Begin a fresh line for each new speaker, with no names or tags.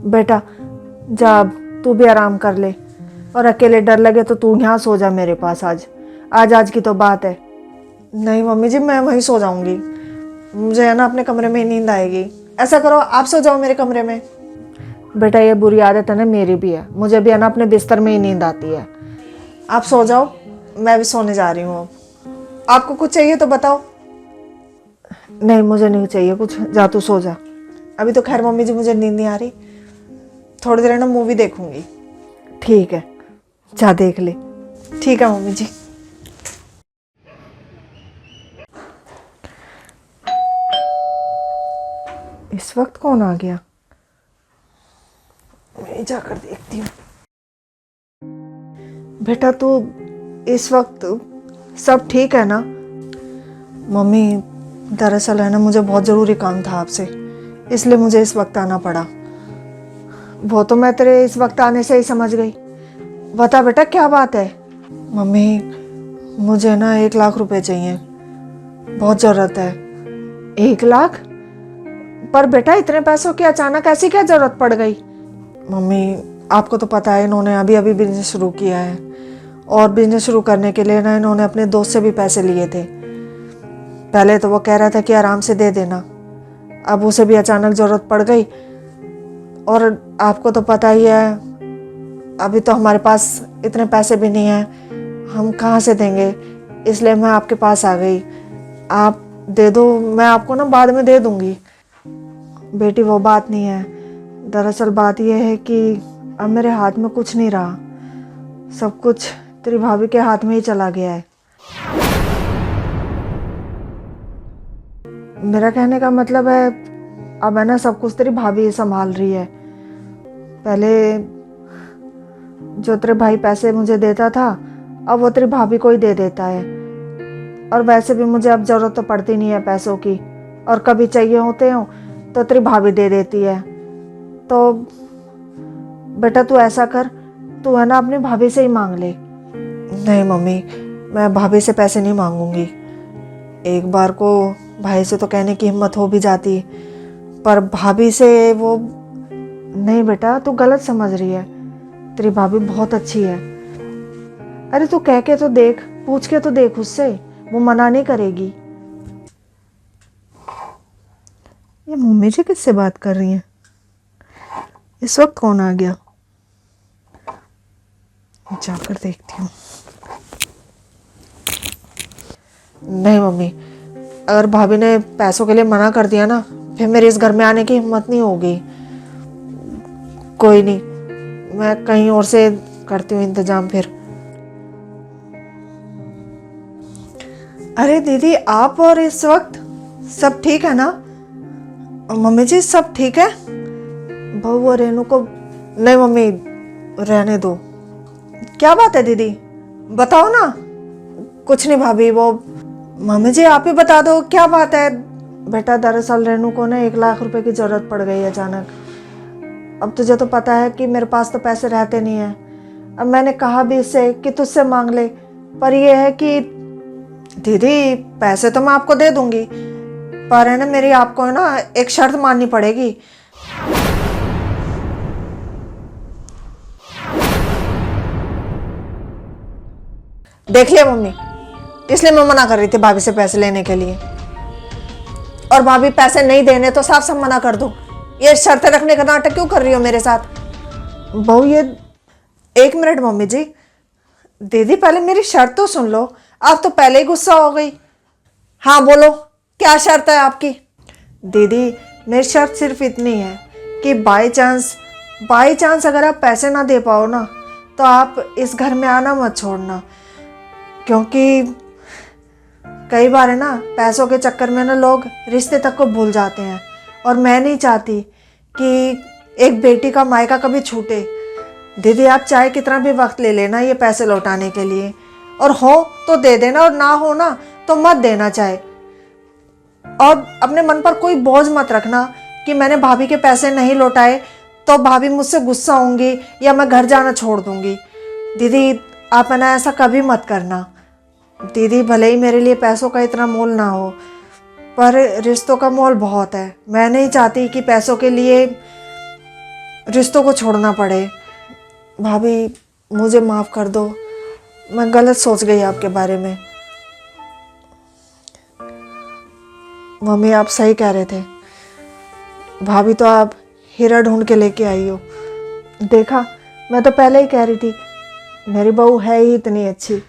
बेटा जा, अब तू भी आराम कर ले, और अकेले डर लगे तो तू यहाँ सो जा मेरे पास। आज की तो बात है। नहीं मम्मी जी, मैं वहीं सो जाऊंगी। मुझे है ना अपने कमरे में ही नींद आएगी। ऐसा करो, आप सो जाओ मेरे कमरे में। बेटा ये बुरी आदत है ना, मेरी भी है। मुझे भी है ना अपने बिस्तर में ही नींद आती है। आप सो जाओ, मैं भी सोने जा रही हूँ। आपको कुछ चाहिए तो बताओ। नहीं मुझे नहीं चाहिए कुछ, जा तू सो जा। अभी तो खैर मम्मी जी मुझे नींद नहीं आ रही, थोड़ी देर ना मूवी देखूंगी। ठीक है, जा देख ले। ठीक है मम्मी जी। इस वक्त कौन आ गया? मैं जाकर देखती हूँ। बेटा तू इस वक्त सब ठीक है ना? मम्मी दरअसल है ना, मुझे बहुत ज़रूरी काम था आपसे, इसलिए मुझे इस वक्त आना पड़ा। वो तो मैं तेरे इस वक्त आने से ही समझ गई। बता बेटा क्या बात है? मम्मी मुझे ना 1 लाख रुपए चाहिए, बहुत ज़रूरत है। 1 लाख? पर बेटा इतने पैसों की अचानक ऐसी क्या ज़रूरत पड़ गई? मम्मी आपको तो पता है, इन्होंने अभी अभी बिजनेस शुरू किया है, और बिजनेस शुरू करने के लिए ना इन्होंने अपने दोस्त से भी पैसे लिए थे। पहले तो वो कह रहा था कि आराम से दे देना, अब उसे भी अचानक ज़रूरत पड़ गई। और आपको तो पता ही है, अभी तो हमारे पास इतने पैसे भी नहीं हैं, हम कहाँ से देंगे। इसलिए मैं आपके पास आ गई। आप दे दो, मैं आपको ना बाद में दे दूँगी। बेटी वो बात नहीं है, दरअसल बात यह है कि अब मेरे हाथ में कुछ नहीं रहा, सब कुछ तेरी भाभी के हाथ में ही चला गया है। मेरा कहने का मतलब है, अब है ना सब कुछ तेरी भाभी ही संभाल रही है। पहले जो तेरे भाई पैसे मुझे देता था, अब वो तेरी भाभी को ही दे देता है। और वैसे भी मुझे अब ज़रूरत तो पड़ती नहीं है पैसों की, और कभी चाहिए होते हो तो तेरी भाभी दे देती है। तो बेटा तू ऐसा कर, तू है ना अपनी भाभी से ही मांग ले। नहीं मम्मी, मैं भाभी से पैसे नहीं मांगूंगी। एक बार को भाई से तो कहने की हिम्मत हो भी जाती, पर भाभी से वो नहीं। बेटा तू गलत समझ रही है, तेरी भाभी बहुत अच्छी है। अरे तू कह के तो देख, पूछ के तो देख उससे, वो मना नहीं करेगी। ये मम्मी जी किससे बात कर रही हैं? इस वक्त कौन आ गया? जाकर देखती हूँ। नहीं मम्मी, अगर भाभी ने पैसों के लिए मना कर दिया ना, फिर मेरे इस घर में आने की हिम्मत नहीं होगी। कोई नहीं, मैं कहीं और से करती हूँ इंतजाम फिर। अरे दीदी आप, और इस वक्त सब ठीक है ना? मम्मी जी सब ठीक है। बहू और रेनू को? नहीं मम्मी रहने दो। क्या बात है दीदी, बताओ ना। कुछ नहीं भाभी, वो मम्मी जी आप ही बता दो क्या बात है। बेटा दरअसल रेनू को ना 1 लाख रुपए की ज़रूरत पड़ गई अचानक। अब तुझे तो पता है कि मेरे पास तो पैसे रहते नहीं हैं। अब मैंने कहा भी इससे कि तुझसे मांग ले, पर यह है कि दीदी पैसे तो मैं आपको दे दूंगी, पर है ना मेरी आपको है ना एक शर्त माननी पड़ेगी। देख लिया मम्मी, इसलिए मैं मना कर रही थी भाभी से पैसे लेने के लिए, और भाभी पैसे नहीं देने तो साफ साफ मना कर दो। ये शर्तें रखने का नाटक क्यों कर रही हो मेरे साथ? बहू ये 1 मिनट मम्मी जी, दीदी पहले मेरी शर्त तो सुन लो। आप तो पहले ही गुस्सा हो गई। हाँ बोलो, क्या शर्त है आपकी? दीदी मेरी शर्त सिर्फ इतनी है कि बाई चांस अगर आप पैसे ना दे पाओ ना, तो आप इस घर में आना मत छोड़ना। क्योंकि कई बार है ना पैसों के चक्कर में ना लोग रिश्ते तक को भूल जाते हैं, और मैं नहीं चाहती कि एक बेटी का मायका कभी छूटे। दीदी आप चाहे कितना भी वक्त ले लेना ये पैसे लौटाने के लिए, और हो तो दे देना, और ना हो ना तो मत देना। चाहे, और अपने मन पर कोई बोझ मत रखना कि मैंने भाभी के पैसे नहीं लौटाए तो भाभी मुझसे गुस्सा होंगी या मैं घर जाना छोड़ दूंगी। दीदी आप है ना ऐसा कभी मत करना। दीदी भले ही मेरे लिए पैसों का इतना मोल ना हो, पर रिश्तों का मोल बहुत है। मैं नहीं चाहती कि पैसों के लिए रिश्तों को छोड़ना पड़े। भाभी मुझे माफ़ कर दो, मैं गलत सोच गई आपके बारे में। मम्मी आप सही कह रहे थे, भाभी तो आप हीरा ढूंढ के लेके आई हो। देखा, मैं तो पहले ही कह रही थी मेरी बहू है ही इतनी अच्छी।